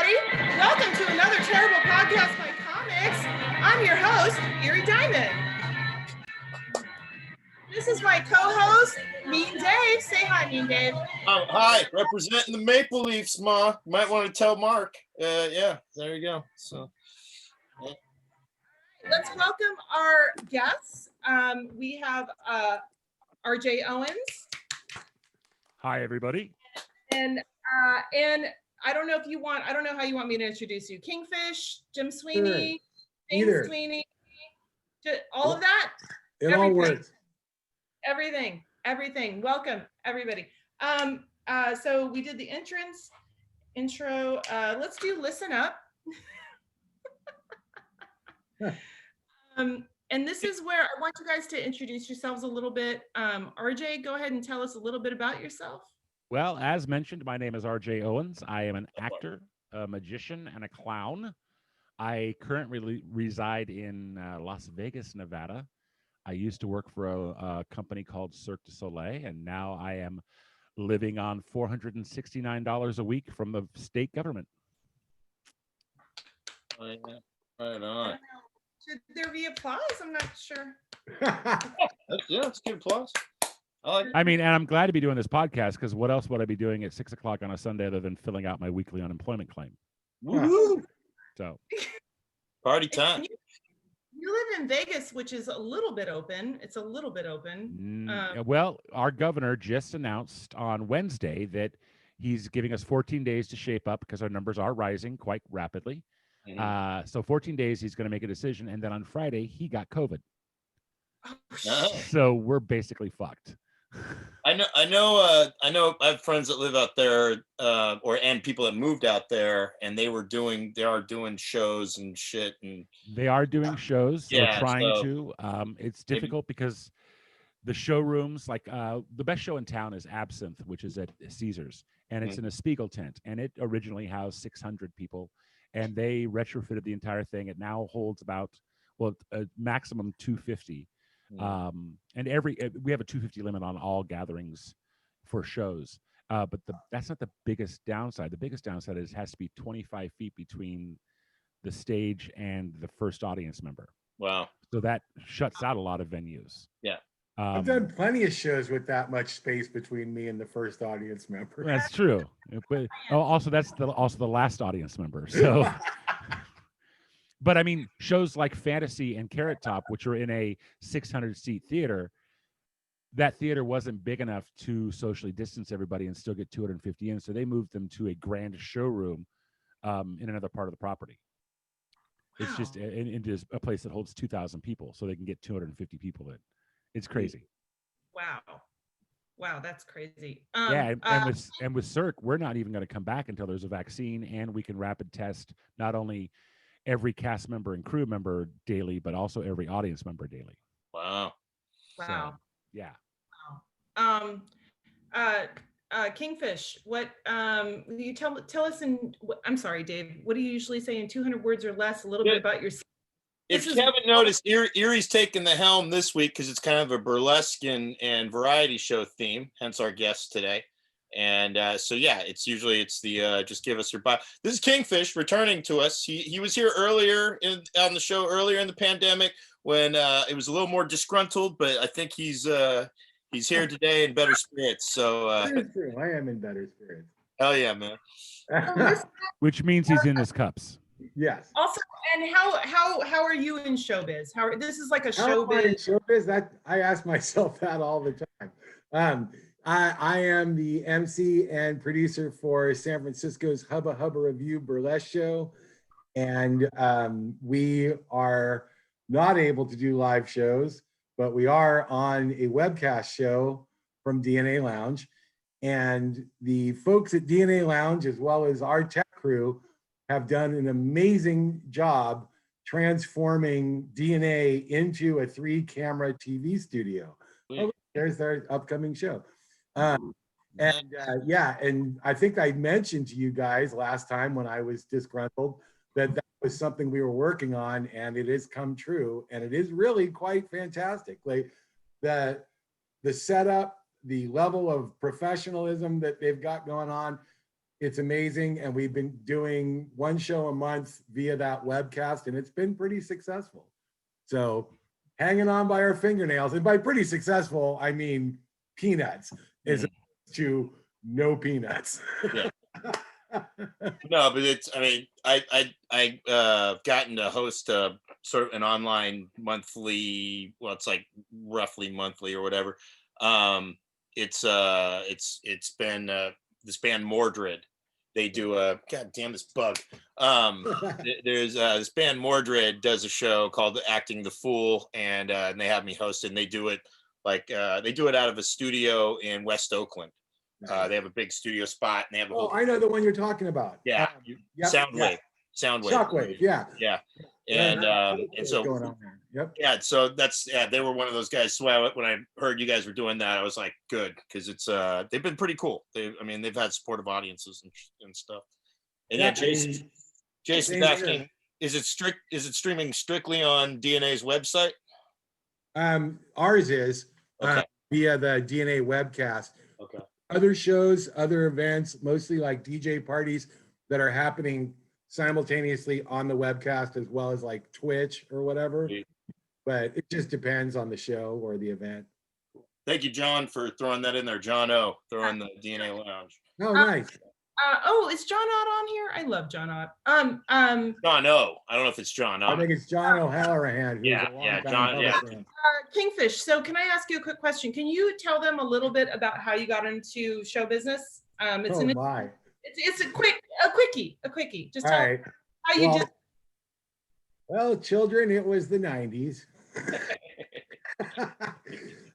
everybody. Welcome to another terrible podcast by comics. I'm your host, Eerie Diamond. This is my co-host, Mean Dave. Say hi, Mean Dave. Hi, representing the Maple Leafs, Ma. You might want to tell Mark. Yeah, there you go. So, yeah. Let's welcome our guests. We have RJ Owens. Hi, everybody. And I don't know how you want me to introduce you. Kingfish, Jim Sweeney, James Sweeney, all of that. It all works. Everything. Welcome, everybody. So we did the intro. Let's do listen up. And this is where I want you guys to introduce yourselves a little bit. RJ, go ahead and tell us a little bit about yourself. Well, as mentioned, my name is RJ Owens. I am an actor, a magician, and a clown. I currently reside in Las Vegas, Nevada. I used to work for a company called Cirque du Soleil, and now I am living on $469 a week from the state government. Right on. Should there be applause? I'm not sure. That's good applause. And I'm glad to be doing this podcast because what else would I be doing at 6 o'clock on a Sunday other than filling out my weekly unemployment claim? Woo-hoo. So, party time. You live in Vegas, which is a little bit open. It's a little bit open. Well, our governor just announced on Wednesday that he's giving us 14 days to shape up because our numbers are rising quite rapidly. Mm-hmm. So 14 days, he's going to make a decision. And then on Friday, he got COVID. Oh. So we're basically fucked. I know. I have friends that live out there, and people that moved out there, and they are doing shows and shit, and they are doing shows. Yeah, they're trying to. It's difficult because the showrooms, like the best show in town is Absinthe, which is at Caesars, and it's in a Spiegel tent, and it originally housed 600 people, and they retrofitted the entire thing. It now holds about a maximum 250. And we have a 250 limit on all gatherings for shows, but that's not the biggest downside. The biggest downside is it has to be 25 feet between the stage and the first audience member. Wow. So that shuts out a lot of venues. Yeah. I've done plenty of shows with that much space between me and the first audience member. That's true. But also that's the last audience member. So but I mean, shows like Fantasy and Carrot Top, which are in a 600-seat theater, that theater wasn't big enough to socially distance everybody and still get 250 in. So they moved them to a grand showroom in another part of the property. Wow. It's just into a place that holds 2,000 people, so they can get 250 people in. It's crazy. Wow, that's crazy. And with Cirque, we're not even going to come back until there's a vaccine and we can rapid test not only every cast member and crew member daily, but also every audience member daily. Wow. So, yeah. Wow. Kingfish, what you tell us I'm sorry, Dave, what do you usually say in 200 words or less, a little bit about yourself? If you haven't noticed, Eerie's taking the helm this week because it's kind of a burlesque and variety show theme, hence our guest today. And so yeah, it's the just give us your bio. This is Kingfish returning to us. He was here earlier on the show earlier in the pandemic when it was a little more disgruntled, but I think he's here today in better spirits. So That's true. I am in better spirits. Hell yeah, man. Which means he's in his cups. Yes. Also, and how are you in showbiz? This is like a showbiz. Showbiz. I ask myself that all the time. I am the MC and producer for San Francisco's Hubba Hubba Review Burlesque show. And we are not able to do live shows, but we are on a webcast show from DNA Lounge. And the folks at DNA Lounge, as well as our tech crew, have done an amazing job transforming DNA into a 3-camera TV studio. Oh, there's their upcoming show. And I think I mentioned to you guys last time when I was disgruntled that was something we were working on, and it has come true, and it is really quite fantastic. Like the setup, the level of professionalism that they've got going on, It's amazing. And we've been doing one show a month via that webcast, and it's been pretty successful. So hanging on by our fingernails, and by pretty successful, I mean peanuts, as opposed to no peanuts. Yeah. No, but it's, I mean, I gotten to host sort of an online monthly, well, it's like roughly monthly or whatever. It's been this band Mordred. They do a, god damn this bug. There's this band Mordred does a show called Acting the Fool, and they have me host it, and they do it like they do it out of a studio in West Oakland. They have a big studio spot, and they have a whole. Oh, I know the one you're talking about. Yeah, Yep, Soundwave. Shockwave, yeah. Yeah, and so going on there. Yep. yeah, so that's they were one of those guys. So when I heard you guys were doing that, I was like, good, because it's they've been pretty cool. They've had supportive audiences and stuff. And yeah, Jason's asking, is it streaming strictly on DNA's website? Ours is Okay. via the DNA webcast. Okay. Other shows, other events, mostly like DJ parties that are happening simultaneously on the webcast, as well as like Twitch or whatever. But it just depends on the show or the event. Thank you, John, for throwing that in there. John O, throwing the DNA Lounge. Oh, nice. Is John Ott on here? I love John Ott. John O. I don't know if it's John O. I think it's John O'Halloran. who's Yeah, a yeah, longtime John, yeah. public fan. Kingfish. So can I ask you a quick question? Can you tell them a little bit about how you got into show business? It's Oh my. it's a quickie. Just All tell right. how you did. Well, children, it was the 90s.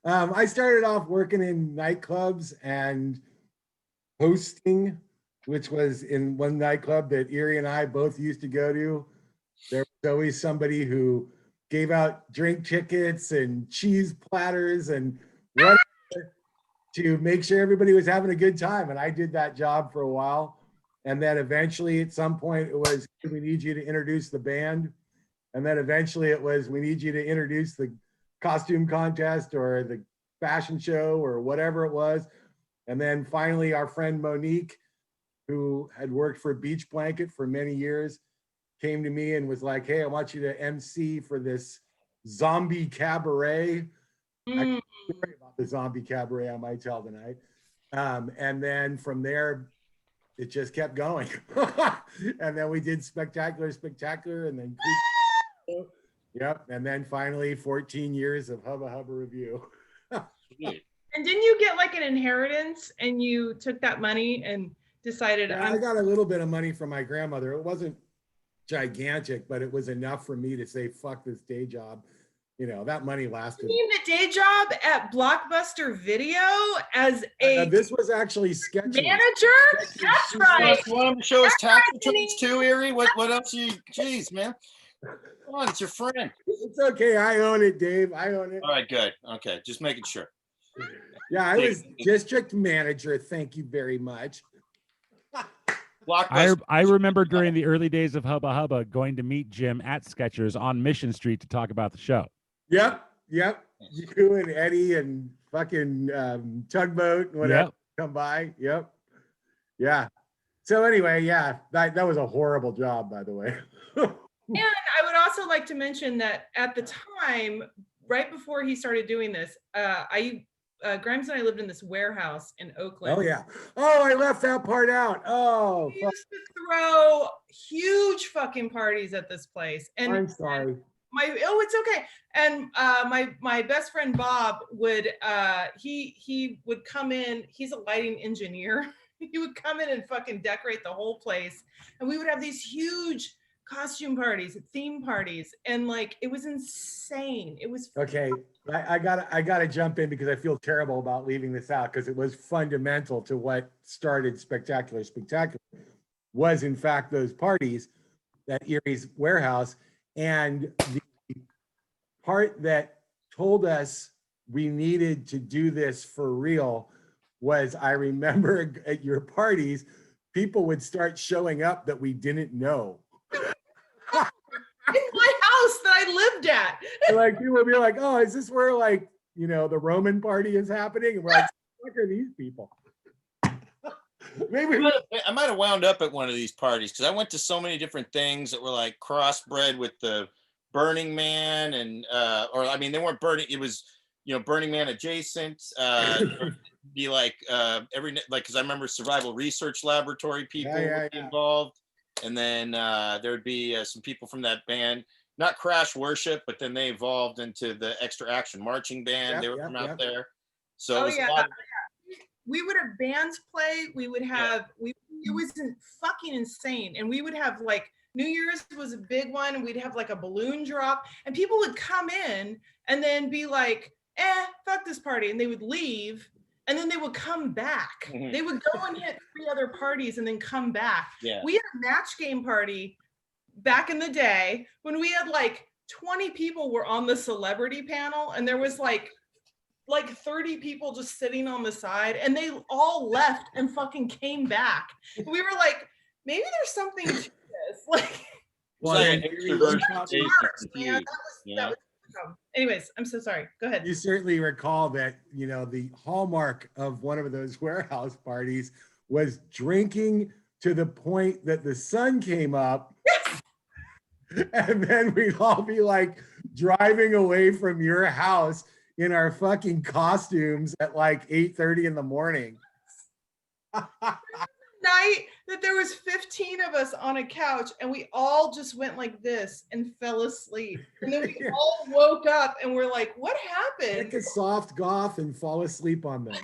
I started off working in nightclubs and hosting, which was in one nightclub that Eerie and I both used to go to. There was always somebody who gave out drink tickets and cheese platters and whatever to make sure everybody was having a good time. And I did that job for a while. And then eventually at some point it was, we need you to introduce the band. And then eventually it was, we need you to introduce the costume contest or the fashion show or whatever it was. And then finally our friend Monique, who had worked for Beach Blanket for many years, came to me and was like, hey, I want you to MC for this zombie cabaret. I can't worry about the zombie cabaret I might tell tonight. And then from there, it just kept going. And then we did Spectacular, and then yep. And then finally 14 years of Hubba Hubba Review. And didn't you get like an inheritance and you took that money and decided? Yeah, I got a little bit of money from my grandmother. It wasn't gigantic, but it was enough for me to say, fuck this day job. You know, that money lasted. You mean the day job at Blockbuster Video as a this was actually sketchy. manager? That's right. You want him to show his tax returns too, Eerie? What else you, geez, man. Come on, it's your friend. It's okay. I own it, Dave. I own it. All right, good. Okay, just making sure. Yeah, I was district manager. Thank you very much. I remember during the early days of Hubba Hubba going to meet Jim at Skechers on Mission Street to talk about the show. Yep. You and Eddie and fucking Tugboat and whatever come by. Yep. Yeah. So anyway, yeah, that was a horrible job, by the way. And I would also like to mention that at the time, right before he started doing this, Grimes and I lived in this warehouse in Oakland. Oh yeah. Oh, I left that part out. Oh, we used to throw huge fucking parties at this place. And I'm sorry. It's okay. And my best friend Bob would he would come in. He's a lighting engineer. He would come in and fucking decorate the whole place, and we would have these huge costume parties, theme parties, and like it was insane. It was okay. I gotta jump in because I feel terrible about leaving this out because it was fundamental to what started Spectacular. Spectacular was in fact those parties at Eerie's warehouse, and the part that told us we needed to do this for real was, I remember at your parties, people would start showing up that we didn't know. in my house that I lived at. Like people would be like, oh, is this where like, you know, the Roman party is happening? And we're like, what are these people? Maybe I might have wound up at one of these parties because I went to so many different things that were like crossbred with the Burning Man and or I mean they weren't burning, it was Burning Man adjacent. There'd be like every like because I remember Survival Research Laboratory people would be involved, and then there would be some people from that band, not Crash Worship, but then they evolved into the Extra Action Marching Band. They were from out there, so it was a lot of, we would have bands play. We would have it was fucking insane, and we would have like New Year's was a big one, and we'd have like a balloon drop, and people would come in and then be like, fuck this party, and they would leave, and then they would come back. They would go and hit 3 other parties and then come back. We had a match game party back in the day when we had like 20 people were on the celebrity panel, and there was like 30 people just sitting on the side, and they all left and fucking came back. And we were like, maybe there's something to this. Like, anyways, I'm so sorry. Go ahead. You certainly recall that, the hallmark of one of those warehouse parties was drinking to the point that the sun came up. And then we'd all be like driving away from your house in our fucking costumes at like 8:30 in the morning. Night that there was 15 of us on a couch, and we all just went like this and fell asleep, and then we all woke up and we're like, what happened? Take a soft goth and fall asleep on them.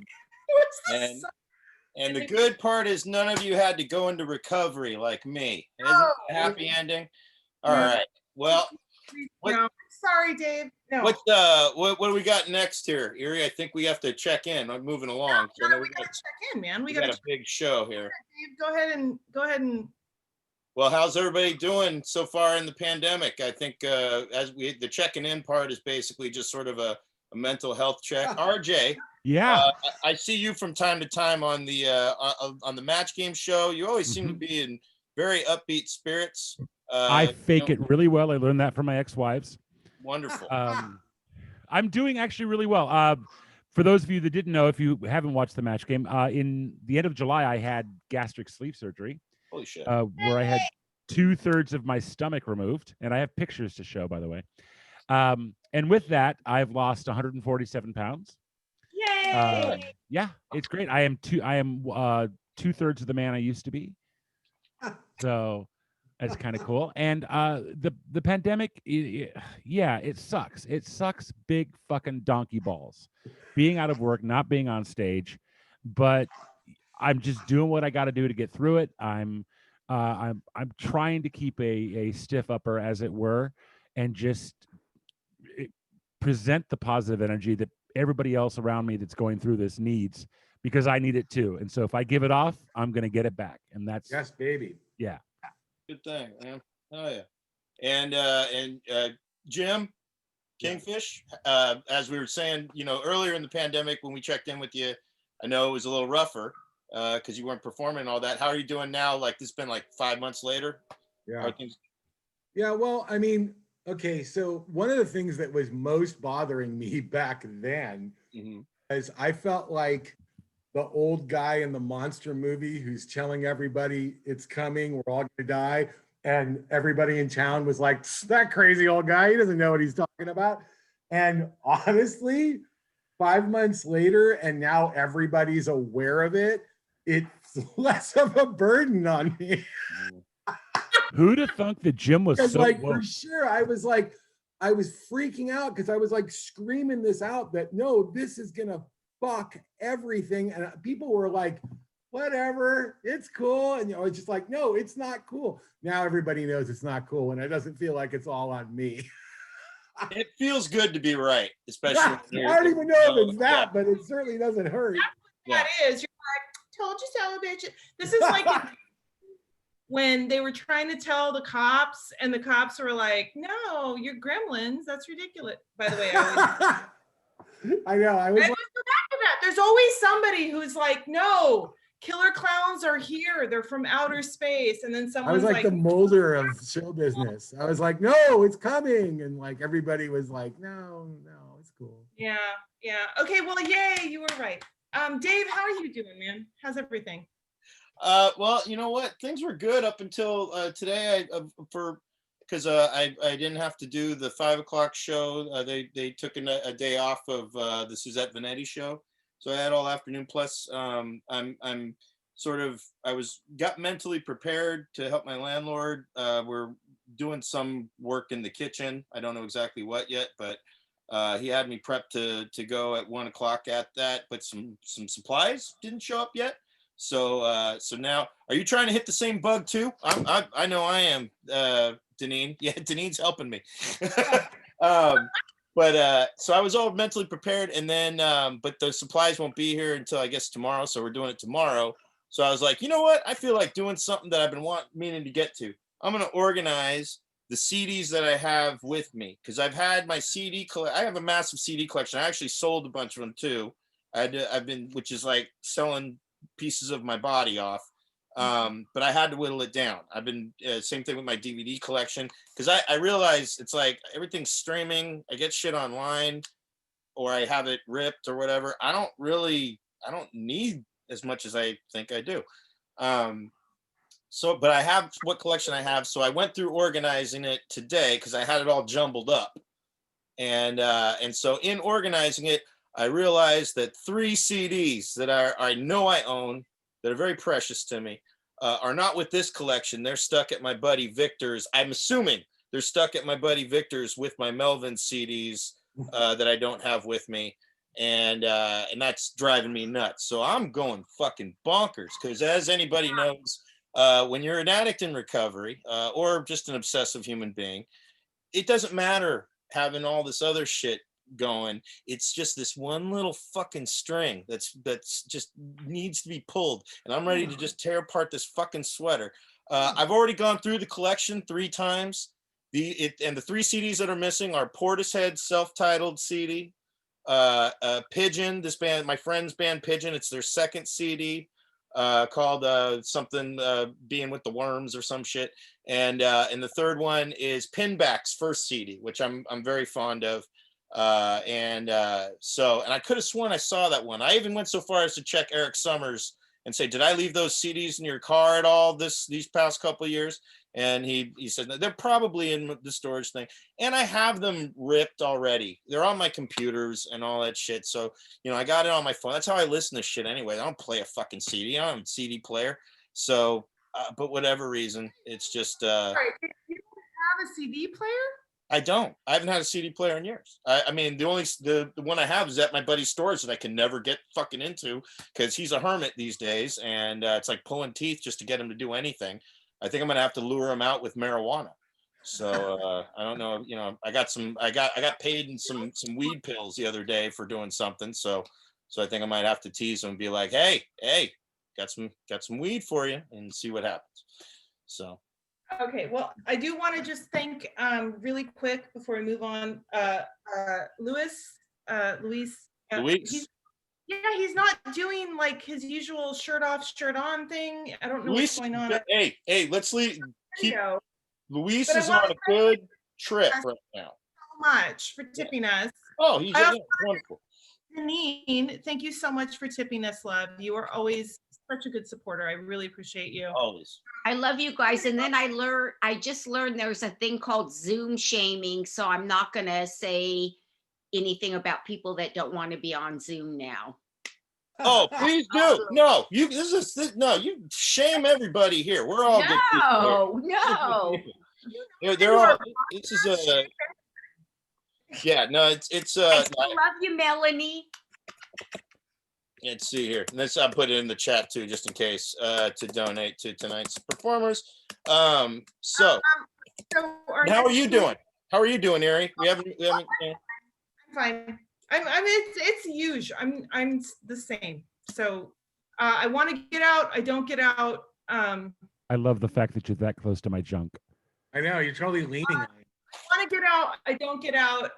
And the good part is none of you had to go into recovery like me. Isn't it a happy ending? All right. Well, sorry, Dave. No. What do we got next here, Eerie? I think we have to check in. I'm moving along. We gotta check in, man. We got a big show here. Dave, go ahead and. Well, how's everybody doing so far in the pandemic? I think the checking in part is basically just sort of a mental health check. RJ, I see you from time to time on the match game show. You always seem to be in very upbeat spirits. I fake it really well. I learned that from my ex-wives. Wonderful. I'm doing actually really well. For those of you that didn't know, if you haven't watched the match game, in the end of July, I had gastric sleeve surgery. Holy shit. Where I had 2/3 of my stomach removed, and I have pictures to show, by the way. And with that, I've lost 147 pounds. Yay! Yeah, it's great. I am 2/3 of the man I used to be. So that's kind of cool. And the pandemic, it sucks. It sucks big fucking donkey balls. Being out of work, not being on stage, but I'm just doing what I got to do to get through it. I'm trying to keep a stiff upper, as it were, and just present the positive energy that everybody else around me that's going through this needs, because I need it too. And so if I give it off, I'm going to get it back. And that's yes, baby. Yeah. Good thing, man. Oh yeah. And Jim, Kingfish, as we were saying, earlier in the pandemic when we checked in with you, I know it was a little rougher because you weren't performing and all that. How are you doing now? Like, this has been like 5 months later. Yeah. Yeah. Well, I mean, okay. So one of the things that was most bothering me back then is I felt like the old guy in the monster movie who's telling everybody it's coming, we're all gonna die. And everybody in town was like, that crazy old guy, he doesn't know what he's talking about. And honestly, 5 months later, and now everybody's aware of it, it's less of a burden on me. Who'd have thunk that Jim was so like woke? For sure, I was freaking out because I was like screaming this out that no, this is gonna fuck everything. And people were like, whatever, it's cool. And it's just like, no, it's not cool. Now everybody knows it's not cool, and it doesn't feel like it's all on me. It feels good to be right, especially. I don't even know if it's that, but it certainly doesn't hurt. That is. You're like, told you so, bitch. This is like when they were trying to tell the cops, and the cops were like, no, you're gremlins. That's ridiculous. By the way, I know. I was like, that. There's always somebody who's like, no, killer clowns are here. They're from outer space. And then someone's I was like the Mulder of show business. I was like, no, it's coming. And like everybody was like, no, it's cool. Yeah. Okay, well, yay, you were right. Dave, how are you doing, man? How's everything? Well, you know what? Things were good up until today. Because I didn't have to do the 5 o'clock show. They took a day off of the Suzette Vanetti show, so I had all afternoon. Plus, I'm sort of got mentally prepared to help my landlord. We're doing some work in the kitchen. I don't know exactly what yet, but he had me prepped to go at 1 o'clock at that. But some supplies didn't show up yet. So now, are you trying to hit the same bug too? I know I am, Deneen. Yeah, Deneen's helping me. So I was all mentally prepared, and then but the supplies won't be here until I guess tomorrow. So we're doing it tomorrow. So I was like, you know what? I feel like doing something that I've been meaning to get to. I'm gonna organize the CDs that I have with me, because I've had my CD I have a massive CD collection. I actually sold a bunch of them too. I've been, which is like selling pieces of my body off, but I had to whittle it down. I've been same thing with my DVD collection, because I realize it's like everything's streaming. I get shit online, or I have it ripped or whatever. I don't need as much as I think I do. But I have what collection I have, so I went through organizing it today because I had it all jumbled up, and so in organizing it, I realized that 3 CDs that I know I own, that are very precious to me, are not with this collection. They're stuck at my buddy Victor's. I'm assuming they're stuck at my buddy Victor's with my Melvin CDs that I don't have with me, and that's driving me nuts. So I'm going fucking bonkers, because as anybody knows, when you're an addict in recovery, or just an obsessive human being, it doesn't matter having all this other shit going. It's just this one little fucking string that's just needs to be pulled, and I'm ready to just tear apart this fucking sweater. I've already gone through the collection 3 times. And the 3 CDs that are missing are Portishead's self-titled CD, Pigeon, this band, my friend's band Pigeon, it's their 2nd CD, called something Being with the Worms or some shit, and the 3rd one is Pinback's 1st CD, which I'm very fond of. And I could have sworn I saw that one. I even went so far as to check Eric Summers and say, did I leave those CDs in your car at all these past couple of years? And he said they're probably in the storage thing, and I have them ripped already. They're on my computers and all that shit. So I got it on my phone. That's how I listen to shit anyway. I don't play a fucking CD. I don't have a CD player. So, but whatever reason, it's just. Sorry, you don't have a CD player? I don't. I haven't had a CD player in years. I mean, the one I have is at my buddy's storage that I can never get fucking into, because he's a hermit these days, and it's like pulling teeth just to get him to do anything. I think I'm gonna have to lure him out with marijuana. So I don't know. I got paid in some weed pills the other day for doing something. So I think I might have to tease him and be like, hey, got some weed for you, and see what happens. So. Okay, well, I do want to just thank really quick before we move on, Luis. He's not doing like his usual shirt off, shirt on thing. I don't know what's going on. Hey, let's keep. Luis is on a good trip right now. So much for tipping us. Oh, he's wonderful. Janine, thank you so much for tipping us, love. You are always such a good supporter. I really appreciate you. Always. I love you guys. And then I just learned there's a thing called Zoom shaming. So I'm not going to say anything about people that don't want to be on Zoom now. Oh, please do. No, you shame everybody here. We're all good people. No. They're all. This is a. Yeah, no, it's. I still love you, Melanie. Let's see here. I'll put it in the chat too, just in case, to donate to tonight's performers. So how are you doing? How are you doing, Eerie? We haven't. I'm fine. It's huge. I'm the same. So I want to get out. I don't get out. I love the fact that you're that close to my junk. I know, you're totally leaning on it. I want to get out. I don't get out.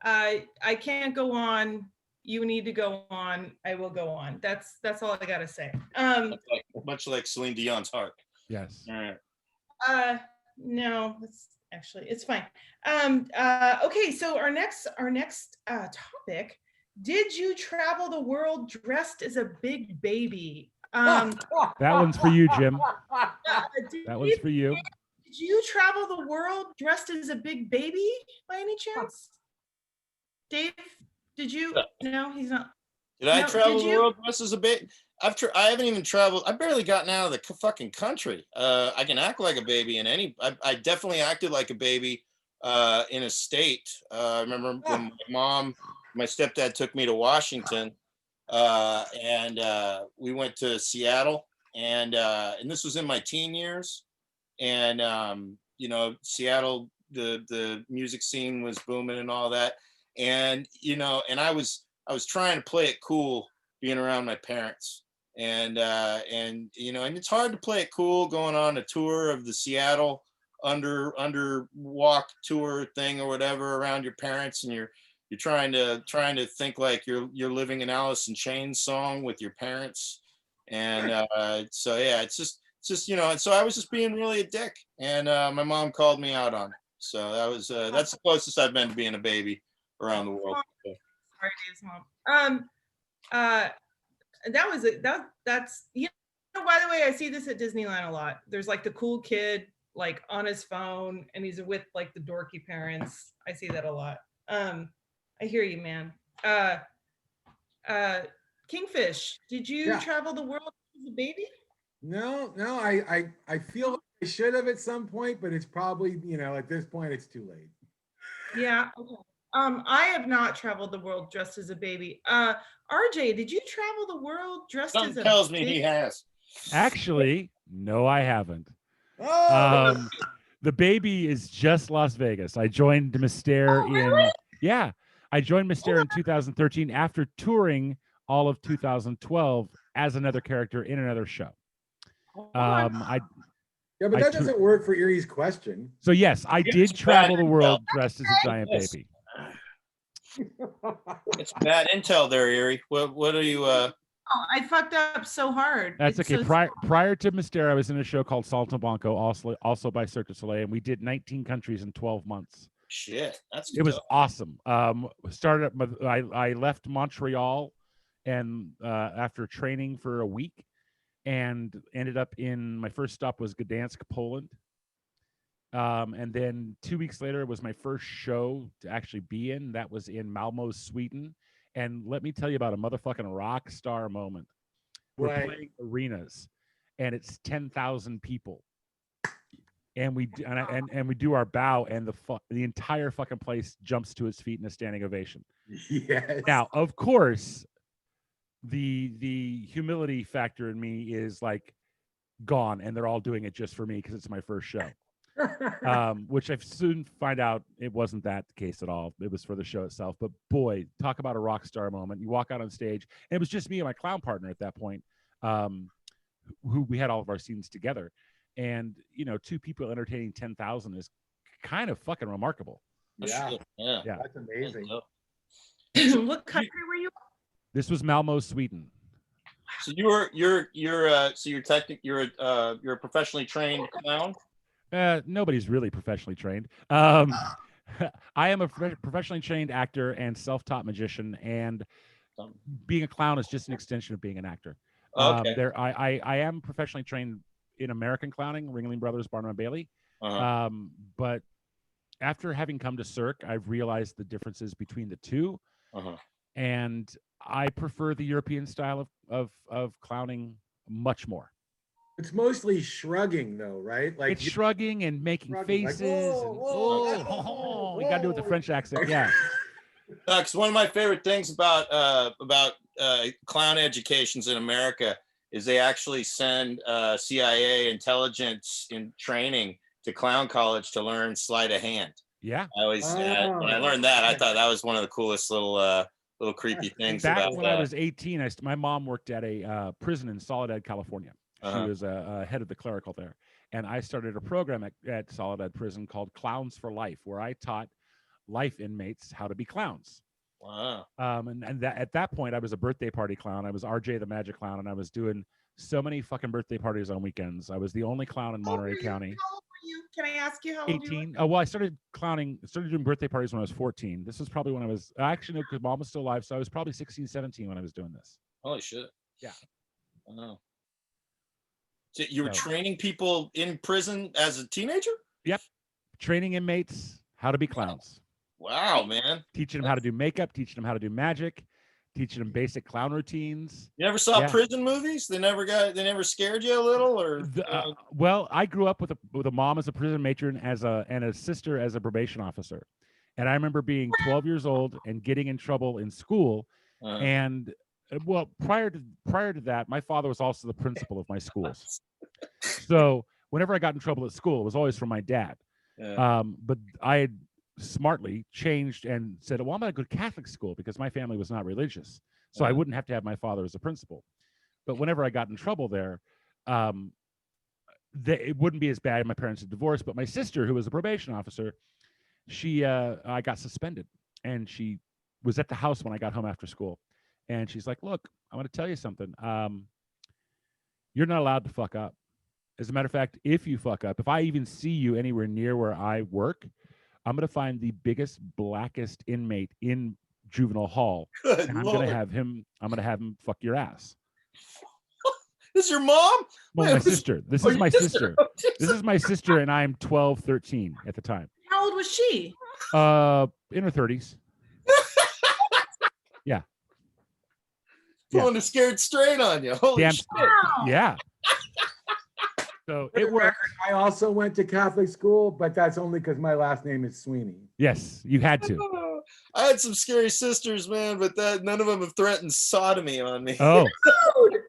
I can't go on. You need to go on. I will go on. That's all I gotta say. Much like Celine Dion's heart. Yes. All right. No, it's fine. Okay, so our next topic. Did you travel the world dressed as a big baby? That one's for you, Jim. That one's Dave, for you. did you travel the world dressed as a big baby by any chance? Dave, did you? No, he's not. Did I No, travel did the you? world dressed as a baby? I haven't even traveled. I've barely gotten out of the fucking country. I can act like a baby in any. I definitely acted like a baby in a state. I remember when my stepdad took me to Washington, and we went to Seattle, and this was in my teen years, and you know, Seattle, the music scene was booming and all that, and you know, and I was trying to play it cool being around my parents, and you know, and it's hard to play it cool going on a tour of the Seattle under walk tour thing or whatever around your parents, and you're trying to think like you're living an Alice in Chains song with your parents, and so yeah, it's just you know, and so I was just being really a dick, and my mom called me out on it. So that was that's the closest I've been to being a baby around the world. Sorry, Dave's mom. That's you know, by the way, I see this at Disneyland a lot. There's like the cool kid like on his phone and he's with like the dorky parents. I see that a lot. I hear you, man. Kingfish, did you travel the world as a baby? No, I feel like I should have at some point, but it's probably, you know, at this point it's too late. Yeah, okay. I have not traveled the world dressed as a baby. RJ, did you travel the world dressed as a Something tells me baby? he has. Actually, no, I haven't. Oh, The baby is just Las Vegas. I joined Mystere in I joined Mystere in 2013 after touring all of 2012 as another character in another show. yeah, but that doesn't work for Eerie's question. So yes, I did travel the world dressed as a giant baby. It's bad intel there, Eerie. What are you? Oh, I fucked up so hard. That's It's okay. so- Prior to Mystere, I was in a show called Saltimbanco, also by Cirque du Soleil, and we did 19 countries in 12 months. Shit, It was awesome. Started up. I left Montreal, and after training for a week, and ended up in my first stop was Gdansk, Poland. And then 2 weeks later was my first show to actually be in. That was in Malmo, Sweden. And let me tell you about a motherfucking rock star moment. We're playing arenas, and it's 10,000 people, and we do our bow, and the entire fucking place jumps to its feet in a standing ovation. Yes. Now, of course, the humility factor in me is like gone, and they're all doing it just for me because it's my first show. Which I've soon find out it wasn't that the case at all. It was for the show itself. But boy, talk about a rock star moment. You walk out on stage, and it was just me and my clown partner at that point, who we had all of our scenes together. And, you know, 2 people entertaining 10,000 is kind of fucking remarkable. Yeah. Yeah. That's amazing. What country were you? This was Malmo, Sweden. So you're a professionally trained clown? Nobody's really professionally trained. I am a professionally trained actor and self-taught magician, and being a clown is just an extension of being an actor. Okay. I am professionally trained in American clowning, Ringling Brothers, Barnum and Bailey. But after having come to Cirque, I've realized the differences between the two, and I prefer the European style of clowning much more. It's mostly shrugging, though, right? Like it's shrugging and making faces. Like, and, you got to do it with the French accent. Yeah. Because one of my favorite things about clown educations in America is they actually send CIA intelligence in training to clown college to learn sleight of hand. Yeah. I always when I learned that, I thought that was one of the coolest little creepy things. Back when I was 18, my mom worked at a prison in Soledad, California. She was a head of the clerical there. And I started a program at Soledad Prison called Clowns for Life, where I taught life inmates how to be clowns. Wow. And at that point, I was a birthday party clown. I was RJ the Magic Clown, and I was doing so many fucking birthday parties on weekends. I was the only clown in Monterey County. How old were you? Can I ask you how old 18. you were? Oh, well, I started doing birthday parties when I was 14. This was probably when I was, actually, no, because mom was still alive. So I was probably 16, 17 when I was doing this. Holy shit. Yeah. Wow. So you were training people in prison as a teenager? Yep. Training inmates how to be clowns. Wow, man. Teaching them how to do makeup, teaching them how to do magic, teaching them basic clown routines. You never saw prison movies? They never scared you a little, or well, I grew up with a mom as a prison matron and a sister as a probation officer. And I remember being 12 years old and getting in trouble in school. And well, prior to that, my father was also the principal of my schools. So whenever I got in trouble at school, it was always from my dad. But I had smartly changed and said, well, I'm going to go to Catholic school because my family was not religious. So I wouldn't have to have my father as a principal. But whenever I got in trouble there, it wouldn't be as bad. My parents had divorced, but my sister, who was a probation officer, I got suspended, and she was at the house when I got home after school. And she's like, look, I'm going to tell you something. You're not allowed to fuck up. As a matter of fact, if you fuck up, if I even see you anywhere near where I work, I'm going to find the biggest, blackest inmate in juvenile hall. Good and I'm Lord. going to have him fuck your ass. This is your mom? Well, my sister. This is my sister. This is my sister, and I'm 12, 13 at the time. How old was she? In her 30s. Yeah. Pulling a scared straight on you. Holy Damn, shit. yeah. So For the it worked. record, I also went to Catholic school, but that's only because my last name is Sweeney. Yes, you had to. I had some scary sisters, man, but none of them have threatened sodomy on me. Oh,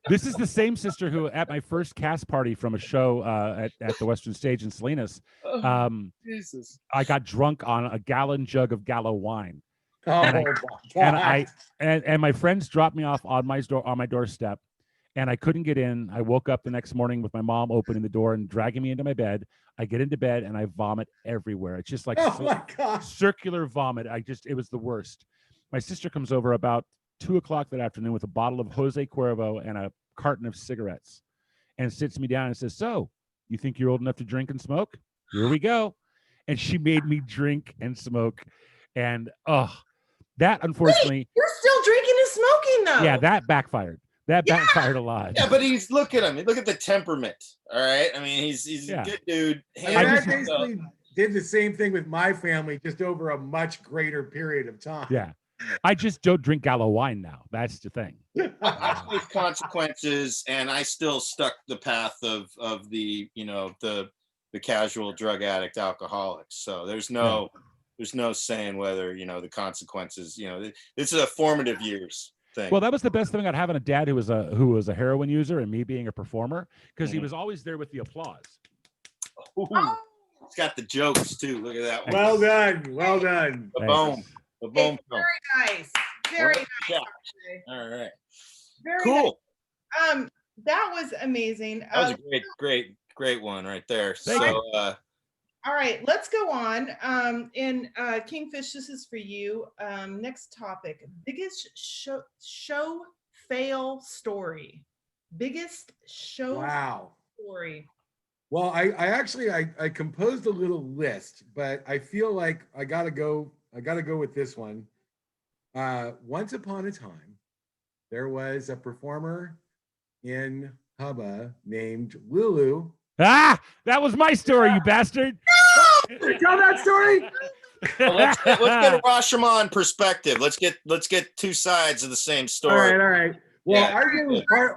this is the same sister who, at my first cast party from a show at the Western Stage in Salinas, Jesus. I got drunk on a gallon jug of Gallo wine. Oh, And my friends dropped me off on my doorstep, and I couldn't get in. I woke up the next morning with my mom opening the door and dragging me into my bed. I get into bed and I vomit everywhere. It's just like my gosh. circular vomit. It was the worst. My sister comes over about 2:00 that afternoon with a bottle of Jose Cuervo and a carton of cigarettes, and sits me down and says, so you think you're old enough to drink and smoke? Here we go. And she made me drink and smoke. And that unfortunately. Wait, you're still drinking and smoking though. Yeah, that backfired. That backfired a lot. Yeah, but look at him. Look at the temperament. All right. I mean, he's a good dude. I basically did the same thing with my family, just over a much greater period of time. Yeah. I just don't drink Gallo wine now. That's the thing. With consequences, and I still stuck the path of the the casual drug addict alcoholic. So there's no saying whether the consequences. This is a formative years thing. Well, that was the best thing about having a dad who was a heroin user and me being a performer, because he was always there with the applause. Ooh, it's got the jokes too. Look at that one. Well done. Well done. The boom. The boom. Very nice. Very nice. Yeah. All right. Very Cool. Nice. That was amazing. That was a great one right there. All right, let's go on. In Kingfish, this is for you. Next topic: biggest show fail story. Biggest show story. Well, I actually composed a little list, but I feel like I gotta go with this one. Once upon a time, there was a performer in Hubba named Lulu. Ah, that was my story, you bastard. Tell that story. Well, let's get a Rashomon perspective. Let's get two sides of the same story. All right. Well, yeah.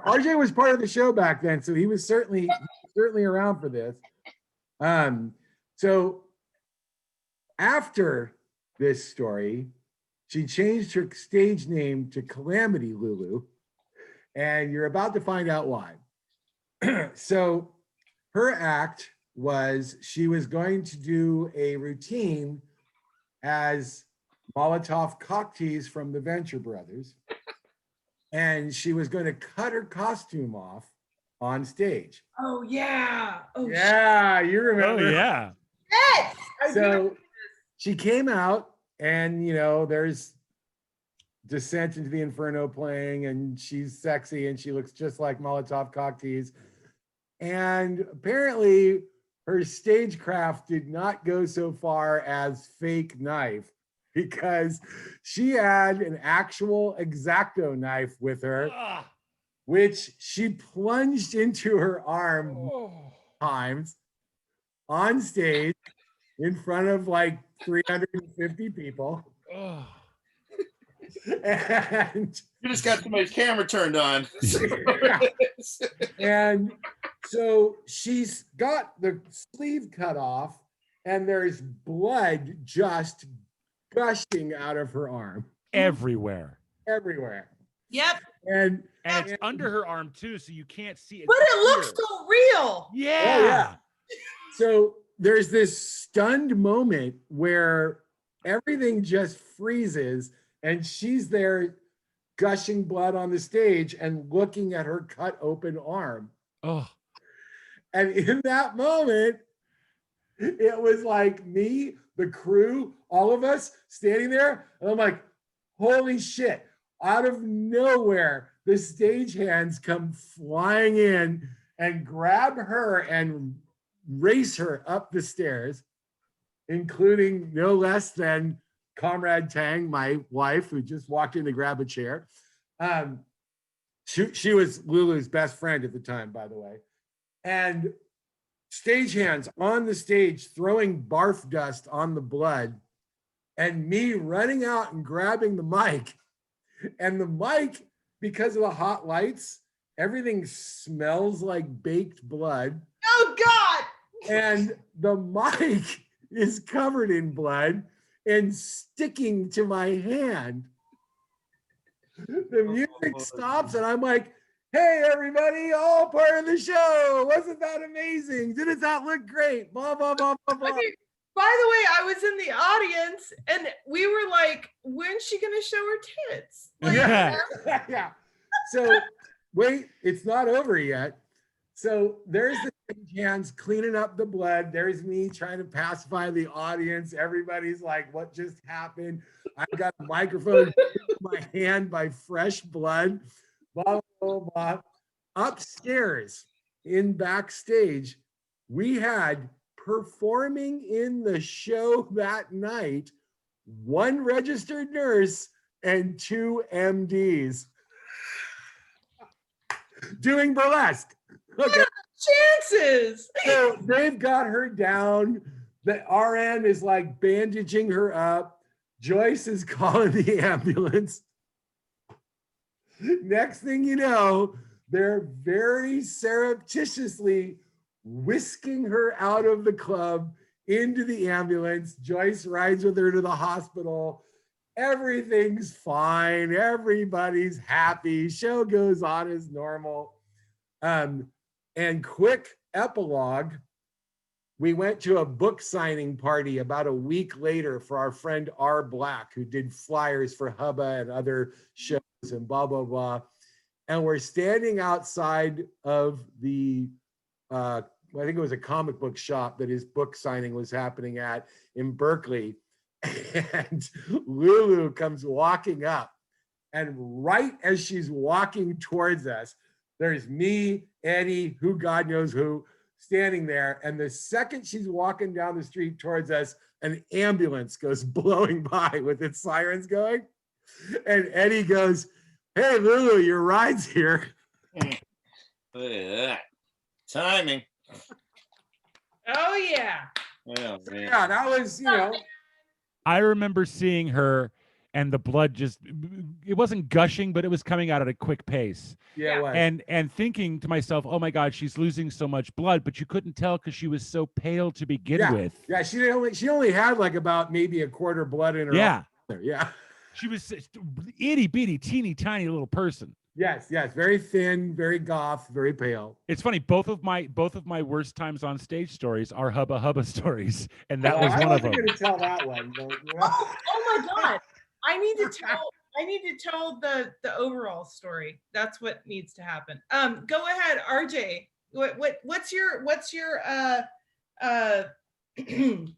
RJ was part of the show back then, so he was certainly around for this. So after this story, she changed her stage name to Calamity Lulu, and you're about to find out why. So her act was she was going to do a routine as Molotov cocktease from the Venture Brothers, and she was going to cut her costume off on stage. Oh yeah. Oh yeah, you remember? Oh yeah. Yes. So she came out, and there's Descent into the Inferno playing, and she's sexy, and she looks just like Molotov cocktease. And apparently her stagecraft did not go so far as fake knife, because she had an actual X-Acto knife with her, which she plunged into her arm times on stage in front of like 350 people. And You just got my camera turned on. and so she's got the sleeve cut off and there's blood just gushing out of her arm. Everywhere. Yep. And it's under her arm too, so you can't see it. But it looks so real. Yeah. Oh, yeah. So there's this stunned moment where everything just freezes and she's there gushing blood on the stage and looking at her cut open arm. Oh. And in that moment, it was like me, the crew, all of us standing there. And I'm like, holy shit. Out of nowhere, the stagehands come flying in and grab her and race her up the stairs, including no less than Comrade Tang, my wife, who just walked in to grab a chair. She was Lulu's best friend at the time, by the way. And stagehands on the stage throwing barf dust on the blood, and me running out and grabbing the mic. And the mic, because of the hot lights, everything smells like baked blood. Oh, God. And the mic is covered in blood and sticking to my hand. The music stops and I'm like, hey, everybody, all part of the show. Wasn't that amazing? Didn't that look great? Blah, blah, blah, blah, blah. Okay. By the way, I was in the audience and we were like, when's she going to show her tits? Like, Yeah. Yeah. So wait, it's not over yet. So there's the hands cleaning up the blood. There's me trying to pacify the audience. Everybody's like, what just happened? I've got a microphone in my hand by fresh blood. Blah, blah, blah. Upstairs in backstage, we had performing in the show that night, 1 registered nurse and 2 MDs doing burlesque. Okay. chances. So they've got her down. The RN is like bandaging her up. Joyce is calling the ambulance. Next thing you know, they're very surreptitiously whisking her out of the club into the ambulance. Joyce rides with her to the hospital. Everything's fine. Everybody's happy. Show goes on as normal. And quick epilogue, we went to a book signing party about a week later for our friend R. Black, who did flyers for Hubba and other shows and blah, blah, blah. And we're standing outside of the, I think it was a comic book shop that his book signing was happening at in Berkeley. And Lulu comes walking up. And right as she's walking towards us, there's me, Eddie, who God knows who, standing there. And the second she's walking down the street towards us, an ambulance goes blowing by with its sirens going. And Eddie goes, "Hey, Lulu, your ride's here." Look at that. Timing. Oh, yeah. Oh, man. Yeah, that was, you know. I remember seeing her and the blood just, it wasn't gushing, but it was coming out at a quick pace. Yeah, it was. And thinking to myself, oh my God, she's losing so much blood, but you couldn't tell because she was so pale to begin with. Yeah, she only had like about maybe a quarter blood in her. Yeah. Yeah. She was itty bitty, teeny tiny little person. Yes, very thin, very goth, very pale. It's funny, both of my worst times on stage stories are Hubba Hubba stories, and that was one of them. I wasn't going to tell that one. But, you know. Oh my God. I need to tell the overall story. That's what needs to happen. Go ahead, RJ. What's your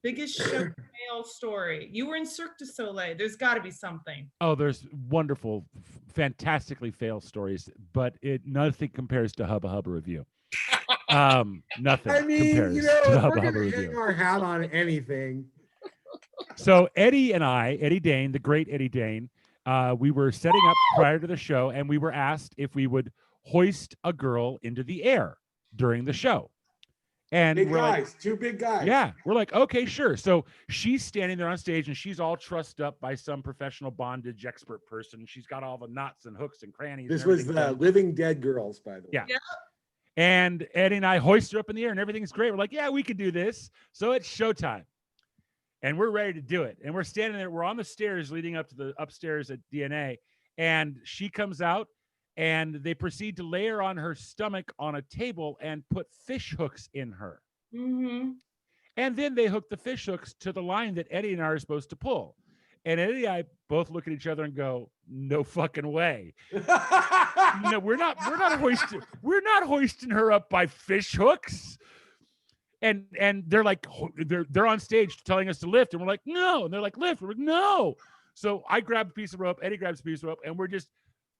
biggest show fail story? You were in Cirque du Soleil. There's got to be something. Oh, there's wonderful, fantastically fail stories, but nothing compares to Hubba Hubba Review. Nothing. I mean, compares you know, to if Hubba we're Hubba going to hang Review. our hat on anything. So Eddie and I, Eddie Dane, the great Eddie Dane, we were setting up prior to the show, and we were asked if we would hoist a girl into the air during the show. And Big we're guys, like, 2 big guys. yeah, we're like, okay, sure. So she's standing there on stage and she's all trussed up by some professional bondage expert person. She's got all the knots and hooks and crannies. This and was everything the done. Living Dead Girls, by the way. Yeah. And Eddie and I hoist her up in the air and everything's great. We're like, yeah, we could do this. So it's showtime. And we're ready to do it. And we're standing there. We're on the stairs leading up to the upstairs at DNA. And she comes out and they proceed to lay her on her stomach on a table and put fish hooks in her. Mm-hmm. And then they hook the fish hooks to the line that Eddie and I are supposed to pull. And Eddie and I both look at each other and go, no fucking way. No, we're not hoisting her up by fish hooks. And they're like, they're on stage telling us to lift. And we're like, no. And they're like, lift. We're like, no. So I grab a piece of rope, Eddie grabs a piece of rope, and we're just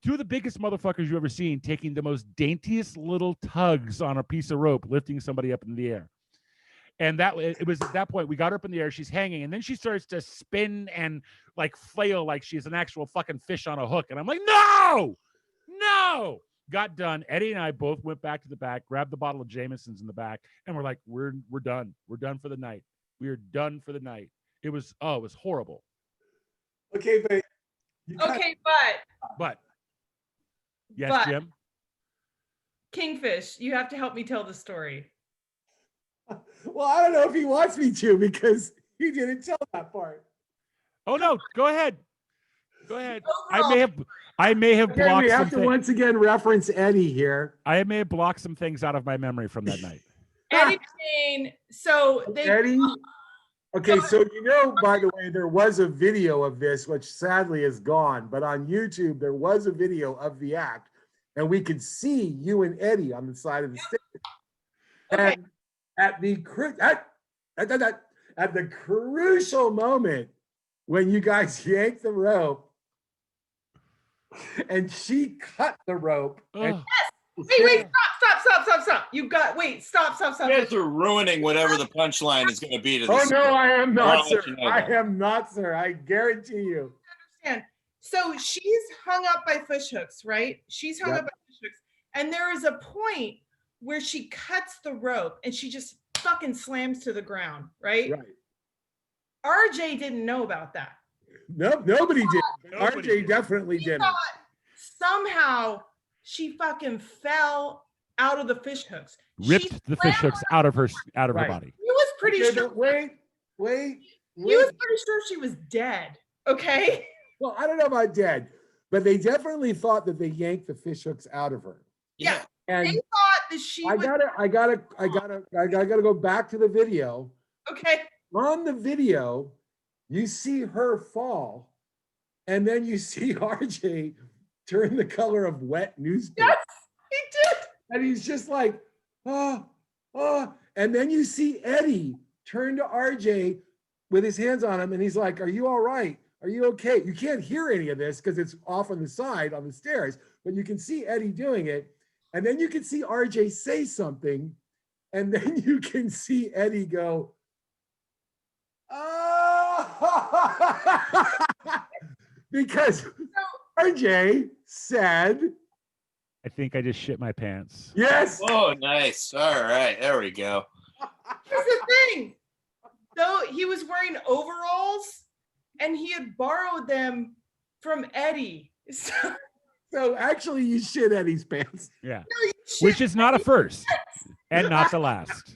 two of the biggest motherfuckers you've ever seen taking the most daintiest little tugs on a piece of rope, lifting somebody up in the air. And it was at that point we got her up in the air, she's hanging, and then she starts to spin and like flail like she's an actual fucking fish on a hook. And I'm like, no. Got done. Eddie and I both went back to the back, grabbed the bottle of Jameson's in the back, and we're like, we're done. We're done for the night. We are done for the night. It was horrible. Okay, but But yes, But- Jim. Kingfish, you have to help me tell the story. well, I don't know if he wants me to because he didn't tell that part. Oh no, go ahead. Go ahead. Overall, I may have Okay, blocked we some have to things. once again reference Eddie here. I may have blocked some things out of my memory from that night. Eddie Payne. So they Eddie. Okay, so you know, by the way, there was a video of this, which sadly is gone, but on YouTube, there was a video of the act, and we could see you and Eddie on the side of the stage. Okay. And at the crucial moment when you guys yanked the rope, and she cut the rope. And Oh, wait, stop. You got stop. You guys are ruining whatever the punchline is going to be to oh this. no, I am not, I'll sir. let you know I that. am not, sir. I guarantee you. Understand. So she's hung up by fish hooks, right? She's hung Yep. up by fish hooks, and there is a point where she cuts the rope and she just fucking slams to the ground, right? Right. RJ didn't know about that. Nope, nobody did. Nobody RJ did. definitely He didn't. thought somehow she fucking fell out of the fish hooks. She ripped the fish slammed hooks out of her Right. body. He was pretty Okay, sure. but wait. He was pretty sure she was dead. Okay. Well, I don't know about dead, but they definitely thought that they yanked the fish hooks out of her. Yeah. And They thought that she I was gotta go back to the video. okay. On the video, you see her fall, and then you see RJ turn the color of wet newspaper. Yes, he did. And he's just like, oh. And then you see Eddie turn to RJ with his hands on him, and he's like, are you all right? Are you okay? You can't hear any of this because it's off on the side on the stairs, but you can see Eddie doing it. And then you can see RJ say something, and then you can see Eddie go, oh, because RJ said, I think I just shit my pants. yes. Oh, nice. All right. There we go. Here's the thing. Though he was wearing overalls and he had borrowed them from Eddie. So, So actually, you shit Eddie's pants. Yeah. shit, Which is not a first and not the last.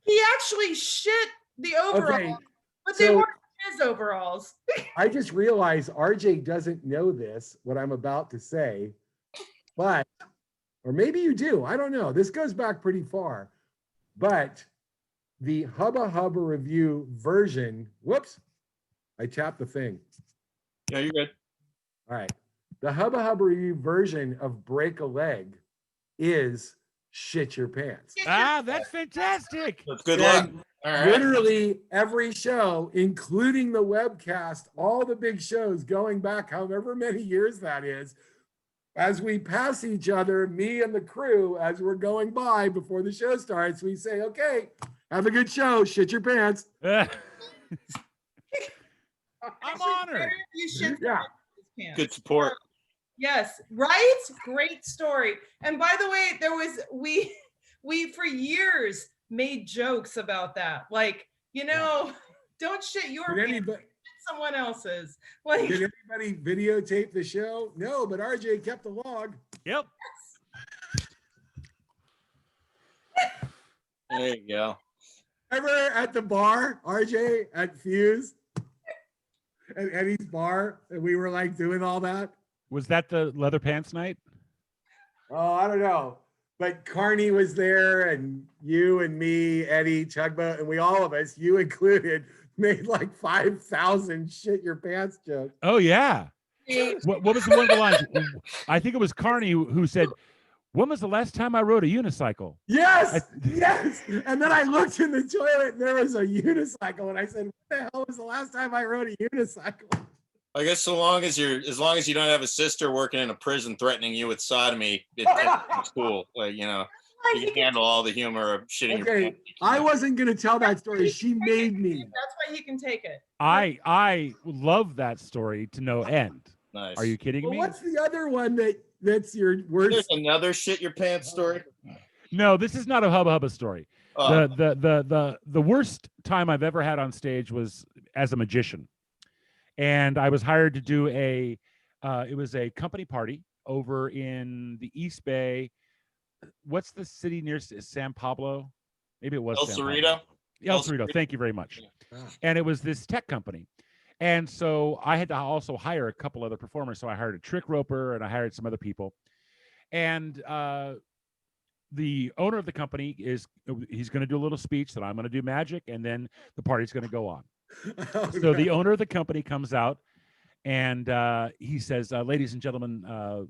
he actually shit the overalls, Okay, but they so- weren't his overalls. I just realized RJ doesn't know this, what I'm about to say, but, or maybe you do, I don't know. This goes back pretty far, but the Hubba Hubba Review version, whoops, I tapped the thing. Yeah, you're good. All right. The Hubba Hubba Review version of Break a Leg is shit your pants. Ah, that's fantastic. That's good And luck. All right. literally every show, including the webcast, all the big shows going back however many years that is, as we pass each other, me and the crew, as we're going by before the show starts, we say, okay, have a good show, shit your pants. I'm Actually, honored. better if you shit Yeah. his pants. Good support. Yes, right? Great story. And by the way, there was we for years made jokes about that. Like, don't shit your Did pants, anybody, shit someone else's. Like, did anybody videotape the show? No, but RJ kept the log. Yep. There you go. Ever at the bar, RJ, at Fuse, at Eddie's bar, and we were like doing all that? Was that the leather pants night? Oh, I don't know. But Carney was there, and you and me, Eddie, Tugboat, and all of us, you included, made like 5,000 shit your pants jokes. Oh yeah. What was the one of the lines? I think it was Carney who said, "When was the last time I rode a unicycle?" Yes, yes. And then I looked in the toilet, and there was a unicycle, and I said, "What the hell was the last time I rode a unicycle?" I guess as long as you don't have a sister working in a prison threatening you with sodomy, it's cool. Like, you can handle all the humor of shitting your Okay, pants. I wasn't gonna tell that story. She made me. that's why he can take it. I love that story to no end. Nice. Are you kidding Well, me? what's the other one that's your There's worst? another shit your pants story. No, this is not a Hubba Hubba story. Oh. The worst time I've ever had on stage was as a magician, and I was hired to do it was a company party over in the East Bay. What's the city near San Pablo? Maybe it was El San Cerrito. Pablo. El El Cerrito. Cerrito. Thank you very much. Yeah. And it was this tech company. And so I had to also hire a couple other performers. So I hired a trick roper and I hired some other people. And the owner of the company he's going to do a little speech that I'm going to do magic, and then the party's going to go on. Oh, So no. the owner of the company comes out and he says, "Ladies and gentlemen,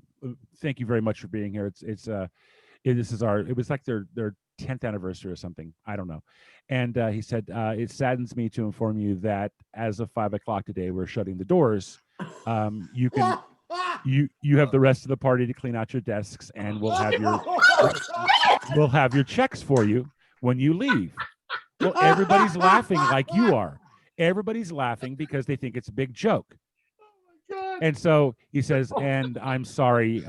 thank you very much for being here. It was like their 10th anniversary or something. I don't know." And he said, "It saddens me to inform you that as of 5 o'clock today, we're shutting the doors. You can you have the rest of the party to clean out your desks, and we'll have your checks for you when you leave." Well, everybody's laughing like you are. Everybody's laughing because they think it's a big joke. And so he says, "And I'm sorry.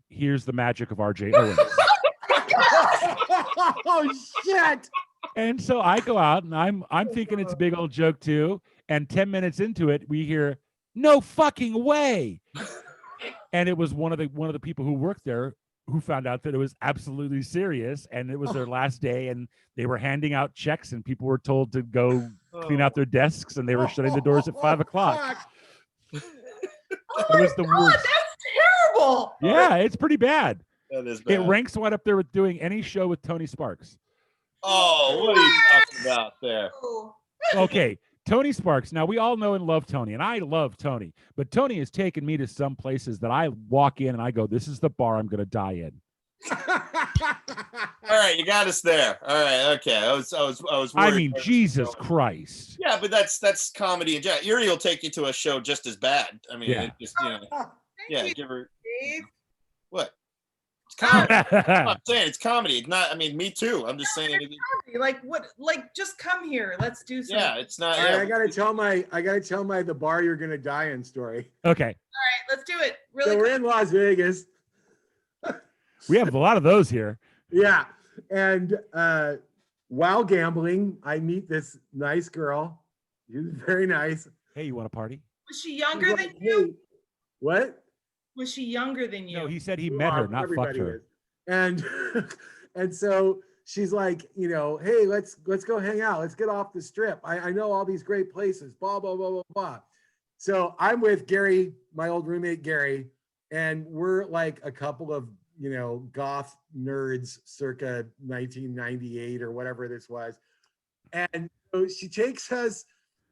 Here's the magic of RJ Owens." Oh shit! And so I go out and I'm thinking it's a big old joke too. And 10 minutes into it, we hear, "No fucking way!" And it was one of the people who worked there who found out that it was absolutely serious, and it was their last day, and they were handing out checks, and people were told to go clean out their desks, and they were shutting the doors at 5 o'clock. It was the worst. That's terrible. Yeah, it's pretty bad. That is It bad. ranks right up there with doing any show with Tony Sparks. Oh, what are you talking about there? Oh. Okay, Tony Sparks. Now, we all know and love Tony, and I love Tony, but Tony has taken me to some places that I walk in and I go, "This is the bar I'm going to die in." All right, you got us there. All right, okay. I was worried. I mean, Jesus Christ. Yeah, but that's comedy and Jack. Eerie will take you to a show just as bad. I mean, Yeah. it just, Thank yeah, you, give her Dave. what? It's comedy. I'm saying it's comedy. It's not. I mean, me too. I'm just saying. Like what? Like just come here. Let's do something. Yeah, it's not. All right, Yeah. I gotta tell my the bar you're gonna die in story. Okay. All right, let's do it. So Really we're quick. in Las Vegas. We have a lot of those here. Yeah. And while gambling, I meet this nice girl. She was very nice. Hey, you want a party? Was she She's younger like, than you? "Hey." What? Was she younger than you? No, he said he met her, not fucked Everybody her. is. And and so she's like, "Hey, let's go hang out. Let's get off the strip. I know all these great places, blah, blah, blah, blah, blah." So I'm with Gary, my old roommate, Gary, and we're like a couple of, goth nerds circa 1998 or whatever this was. And so she takes us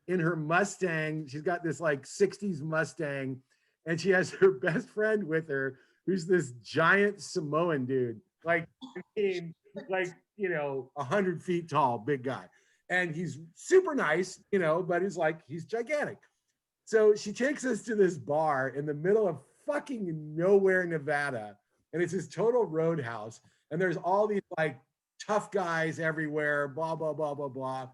in her Mustang. She's got this like 60s Mustang, and she has her best friend with her, who's this giant Samoan dude, like 100 feet tall, big guy. And he's super nice, but he's gigantic. So she takes us to this bar in the middle of fucking nowhere, Nevada. And it's this total roadhouse. And there's all these like tough guys everywhere, blah, blah, blah, blah, blah.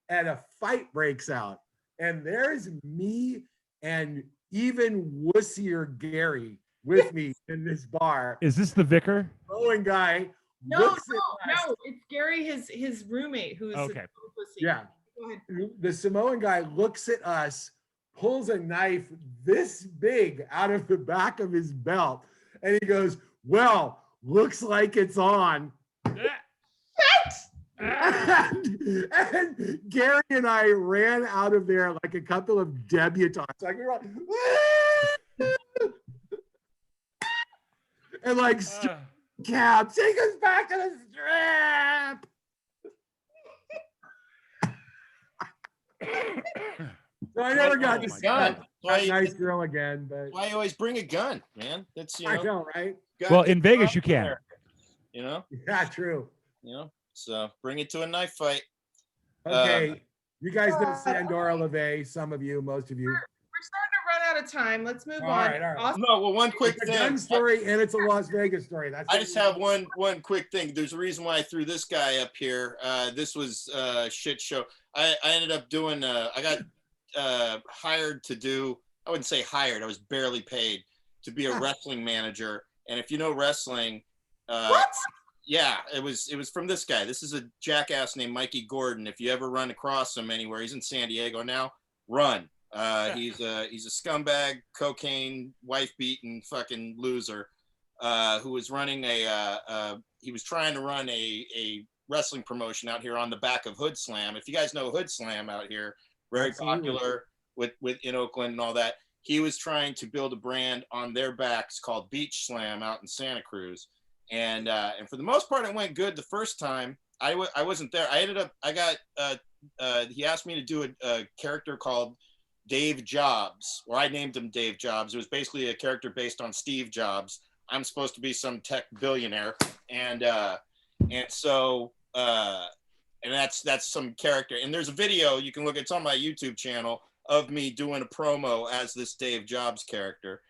And a fight breaks out. And there's me and even wussier Gary with me in this bar. Is this the vicar? Owen guy. No, looks at us. no, it's Gary, his roommate, who's Okay. pussy. Yeah. Go ahead. The Samoan guy looks at us, pulls a knife this big out of the back of his belt, and he goes, "Well, looks like it's on." And Gary and I ran out of there like a couple of debutantes. Like we were like, and like, cab, take us back to the strip. So I never got to see that nice girl again, but Why you always bring a gun, man? That's I know, right? Well, in Vegas you can. You know. Yeah, true. You know. So bring it to a knife fight. Okay, you guys know Sandora LeVay. Some of you, most of you. We're starting to run out of time. Let's move All on. right, all right. Austin, No, well, one quick It's a thing. gun story and it's a Las Vegas story. That's I just have one quick thing. There's a reason why I threw this guy up here. This was a shit show. I ended up doing. I got hired to do. I wouldn't say hired. I was barely paid to be a wrestling manager. And if you know wrestling, what? Yeah, it was from this guy. This is a jackass named Mikey Gordon. If you ever run across him anywhere, he's in San Diego now. Run. He's a scumbag, cocaine, wife-beaten fucking loser who was running he was trying to run a wrestling promotion out here on the back of Hood Slam. If you guys know Hood Slam out here, very popular with in Oakland and all that. He was trying to build a brand on their backs called Beach Slam out in Santa Cruz. And for the most part, it went good the first time. I wasn't there. He asked me to do a character called Dave Jobs, or I named him Dave Jobs. It was basically a character based on Steve Jobs. I'm supposed to be some tech billionaire. And so that's some character. And there's a video you can look, it's on my YouTube channel, of me doing a promo as this Dave Jobs character.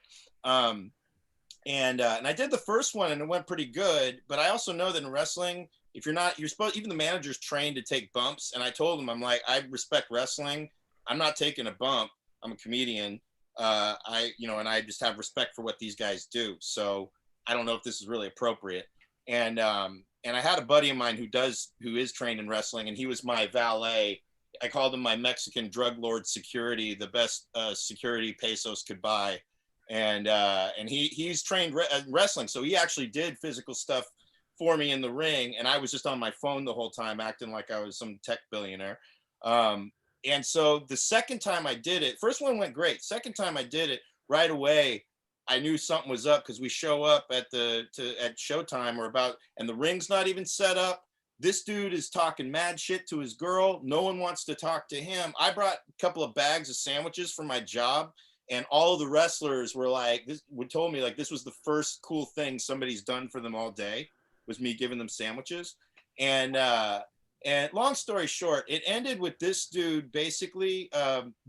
And I did the first one and it went pretty good, but I also know that in wrestling, if you're supposed, even the manager's trained to take bumps. And I told him, I'm like, I respect wrestling. I'm not taking a bump. I'm a comedian. And I just have respect for what these guys do. So I don't know if this is really appropriate. And I had a buddy of mine who is trained in wrestling, and he was my valet. I called him my Mexican drug lord security, the best security pesos could buy. And he's trained wrestling, so he actually did physical stuff for me in the ring, and I was just on my phone the whole time acting like I was some tech billionaire. And so the second time I did it, first one went great. Second time I did it, right away I knew something was up, because we show up at showtime and the ring's not even set up. This dude is talking mad shit to his girl. No one wants to talk to him. I brought a couple of bags of sandwiches for my job, and all of the wrestlers were like, told me like this was the first cool thing somebody's done for them all day, was me giving them sandwiches. And long story short, it ended with this dude basically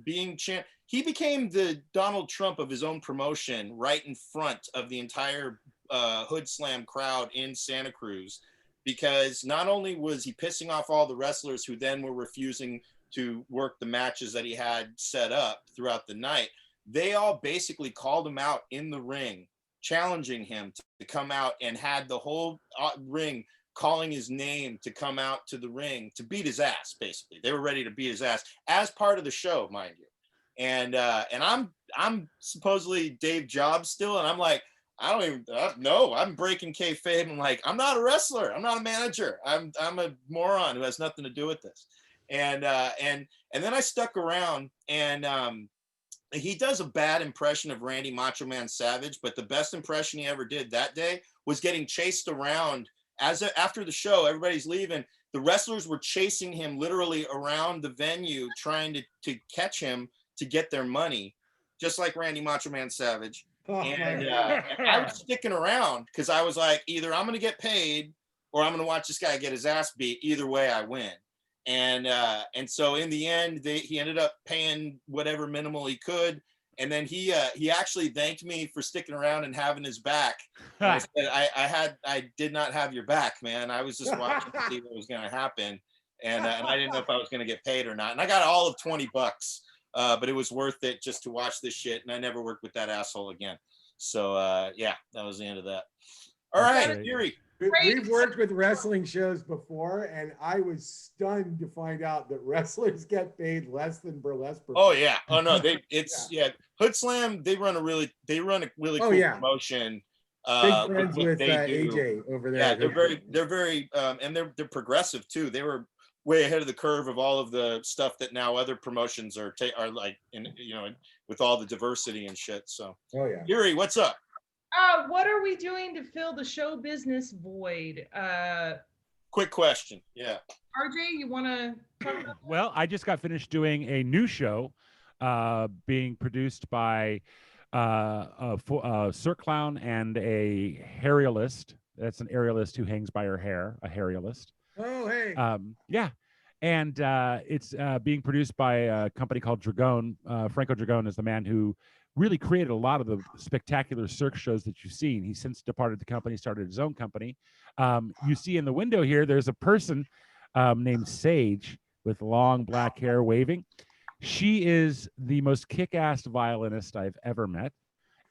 being champ. He became the Donald Trump of his own promotion, right in front of the entire Hood Slam crowd in Santa Cruz, because not only was he pissing off all the wrestlers who then were refusing to work the matches that he had set up throughout the night, they all basically called him out in the ring, challenging him to come out, and had the whole ring calling his name to come out to the ring to beat his ass. Basically, they were ready to beat his ass as part of the show, mind you. And I'm supposedly Dave Jobs still, and I'm like, I don't even know. I'm breaking kayfabe. I'm like, I'm not a wrestler. I'm not a manager. I'm a moron who has nothing to do with this. And then I stuck around, and he does a bad impression of Randy Macho Man Savage, but the best impression he ever did that day was getting chased around after the show. Everybody's leaving. The wrestlers were chasing him literally around the venue, trying to catch him to get their money, just like Randy Macho Man Savage. And I was sticking around because I was like, either I'm going to get paid or I'm going to watch this guy get his ass beat. Either way, I win. And so in the end, he ended up paying whatever minimal he could. And then he actually thanked me for sticking around and having his back. I said, I did not have your back, man. I was just watching to see what was going to happen. And I didn't know if I was going to get paid or not. And I got all of $20, but it was worth it just to watch this shit. And I never worked with that asshole again. So yeah, that was the end of that. All That's right, great. Eerie. We've worked with wrestling shows before, and I was stunned to find out that wrestlers get paid less than burlesque. Oh yeah. Oh no, yeah. Hood Slam, they run a really Oh, cool yeah. promotion. Big With friends what with they do. AJ over there. Yeah, at they're Hood very and they're progressive too. They were way ahead of the curve of all of the stuff that now other promotions are like in, with all the diversity and shit. So Oh yeah. Eerie, what's up? What are we doing to fill the show business void? Quick question. Yeah. RJ, you want to talk about Well, I just got finished doing a new show being produced by a Cirque clown and a aerialist. That's an aerialist who hangs by her hair, a aerialist. Oh hey. Yeah. And it's being produced by a company called Dragon. Franco Dragon is the man who really created a lot of the spectacular Cirque shows that you've seen. He's since departed the company, started his own company. You see in the window here, there's a person named Sage with long black hair waving. She is the most kick-ass violinist I've ever met.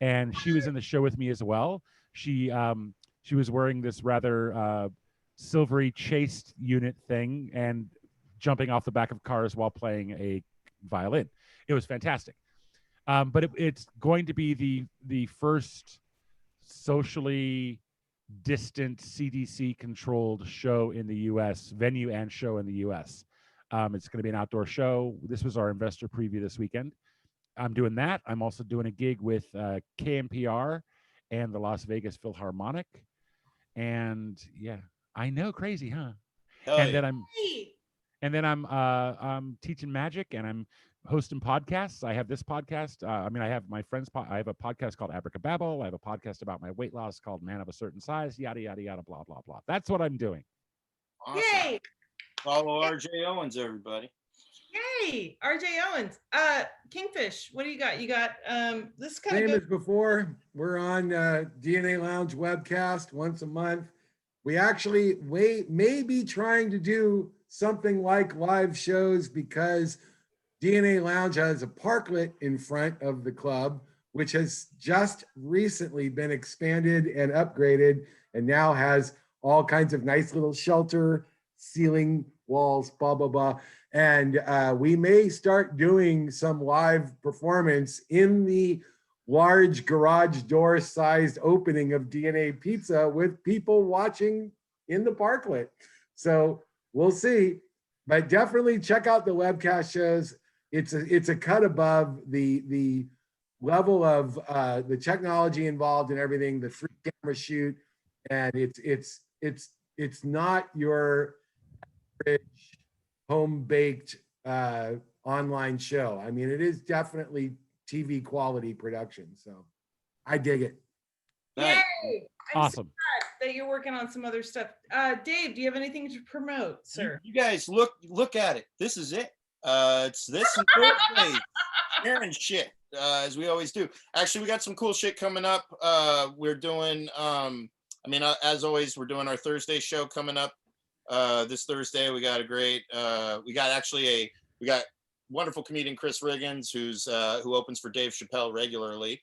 And she was in the show with me as well. She was wearing this rather silvery chased unit thing and jumping off the back of cars while playing a violin. It was fantastic. But it's going to be the first socially distant CDC controlled show in the US, venue and show in the US. It's going to be an outdoor show. This was our investor preview this weekend. I'm doing that. I'm also doing a gig with KMPR and the Las Vegas Philharmonic. And yeah, I know, crazy, huh? Hell And yeah. then I'm teaching magic and I'm hosting podcasts. I have this podcast. I have my friends. I have a podcast called Abracababble. I have a podcast about my weight loss called Man of a Certain Size. Yada yada yada. Blah blah blah. That's what I'm doing. Awesome. Yay! Follow RJ Owens, everybody. Yay! RJ Owens. Kingfish, what do you got? You got this kind Same of as before. We're on DNA Lounge webcast once a month. We actually may be trying to do something like live shows because DNA Lounge has a parklet in front of the club, which has just recently been expanded and upgraded and now has all kinds of nice little shelter, ceiling, walls, blah, blah, blah. And we may start doing some live performance in the large garage door sized opening of DNA Pizza with people watching in the parklet. So we'll see, but definitely check out the webcast shows. It's a cut above the level of the technology involved and everything, the 3-camera shoot, and it's not your average home-baked online show. I mean, it is definitely TV quality production, so I dig it. Nice. Yay! I'm Awesome. so glad that you're working on some other stuff. Dave, do you have anything to promote, sir? You guys look at it. This is it. It's this and Thursday. Sharing shit, as we always do. Actually, we got some cool shit coming up. We're doing, as always, we're doing our Thursday show coming up. This Thursday, we got a great, we got wonderful comedian Chris Riggins, who opens for Dave Chappelle regularly,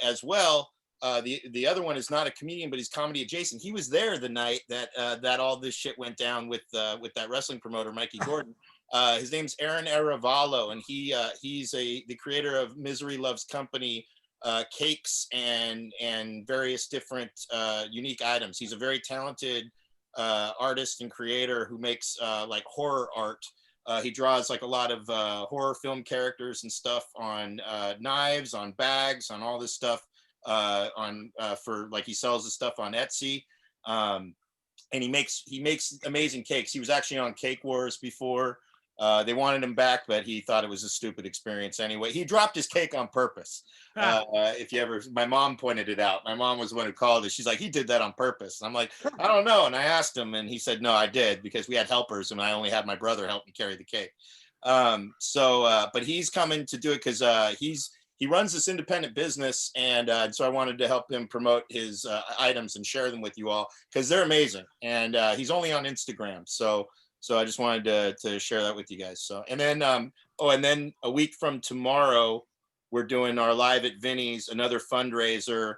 as well. The other one is not a comedian, but he's comedy adjacent. He was there the night that all this shit went down with that wrestling promoter, Mikey Gordon. His name's Aaron Aravalo, and he's the creator of Misery Loves Company cakes and various different unique items. He's a very talented artist and creator who makes like horror art. He draws like a lot of horror film characters and stuff on knives, on bags, on all this stuff. For like he sells the stuff on Etsy, and he makes amazing cakes. He was actually on Cake Wars before. They wanted him back, but he thought it was a stupid experience anyway. He dropped his cake on purpose. My mom pointed it out. My mom was the one who called it. She's like, he did that on purpose. And I'm like, I don't know. And I asked him, and he said, no, I did, because we had helpers, and I only had my brother help me carry the cake. But he's coming to do it because he runs this independent business, and so I wanted to help him promote his items and share them with you all because they're amazing. And he's only on Instagram, so I just wanted to share that with you guys. So, and then a week from tomorrow, we're doing our Live at Vinny's, another fundraiser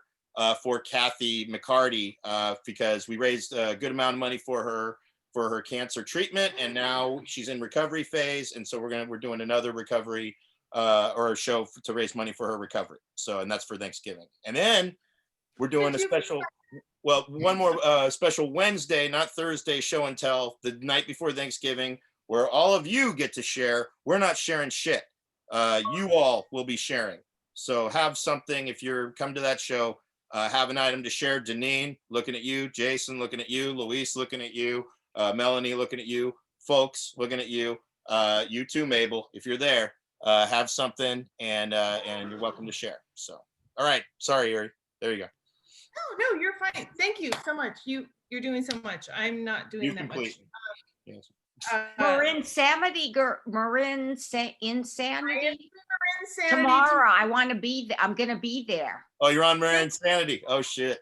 for Kathy McCarty, because we raised a good amount of money for her cancer treatment, and now she's in recovery phase, and so we're doing another recovery or a show to raise money for her recovery. So, and that's for Thanksgiving, and then we're doing a special. Well, one more special Wednesday, not Thursday, show and tell the night before Thanksgiving, where all of you get to share. We're not sharing shit. You all will be sharing. So have something if you're come to that show. Have an item to share. Deneen, looking at you. Jason, looking at you. Luis, looking at you. Melanie, looking at you. Folks, looking at you. You too, Mabel, if you're there. Have something, and you're welcome to share. So, all right. Sorry, Eerie. There you go. No, you're fine. Thank you so much. You're doing so much. I'm not doing that much. Yes. Marin Insanity. Insanity Tomorrow, I want to be there. I'm gonna be there. Oh, you're on Marin Insanity. Oh shit.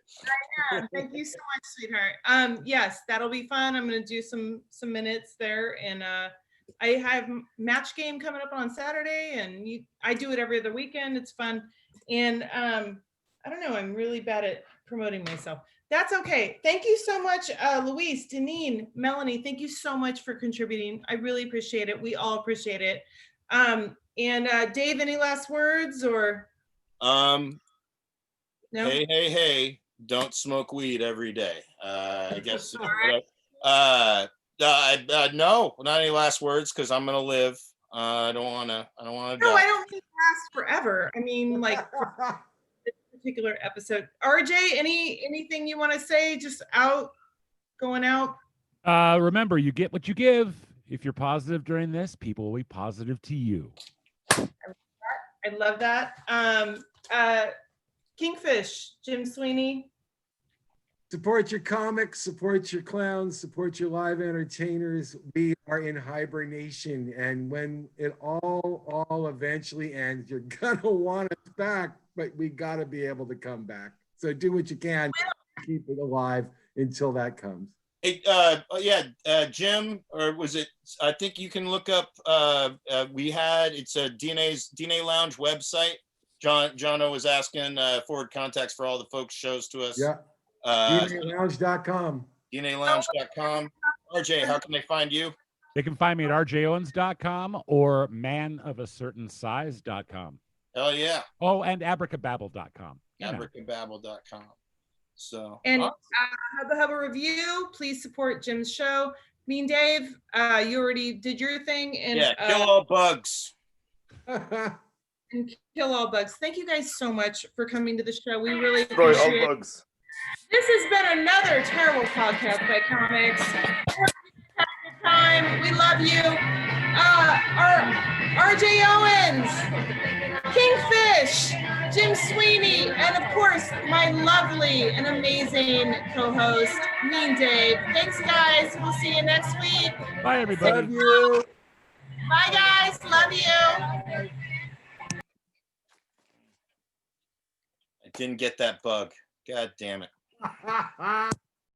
Thank you so much, sweetheart. Yes, that'll be fun. I'm gonna do some minutes there, and I have match game coming up on Saturday, and I do it every other weekend. It's fun, and I don't know. I'm really bad at promoting myself. That's okay. Thank you so much, Luis, Deneen, Melanie. Thank you so much for contributing. I really appreciate it. We all appreciate it. And Dave, any last words or? No. Hey, don't smoke weed every day. I guess. Right. No, not any last words, because I'm gonna live. I don't want to. No, I don't mean last forever. I mean like. Particular episode. RJ, anything you want to say? Just going out. Remember, you get what you give. If you're positive during this, people will be positive to you. I love that. Kingfish, Jim Sweeney. Support your comics, support your clowns, support your live entertainers. We are in hibernation, and when it all eventually ends, you're gonna want us back, but we gotta be able to come back. So do what you can to keep it alive until that comes. Hey, Jim, or was it? I think you can look up. It's a DNA Lounge website. Jono was asking forward contacts for all the folks shows to us. Yeah. DNALounge.com. DNALounge.com. RJ, how can they find you? They can find me at rjowens.com or manofacertainsize.com. Hell yeah. Oh, and abracababble.com. Abracababble.com. So. And Hubba Hubba Review, please support Jim's show. Mean Dave, you already did your thing. And yeah, kill all bugs. And kill all bugs. Thank you guys so much for coming to the show. We really Destroy appreciate all it. bugs. This has been another terrible podcast by comics. Time. We love you. RJ Owens, Kingfish, Jim Sweeney, and of course, my lovely and amazing co-host, Mean Dave. Thanks, guys. We'll see you next week. Bye, everybody. Love you. Bye, guys. Love you. I didn't get that bug. God damn it.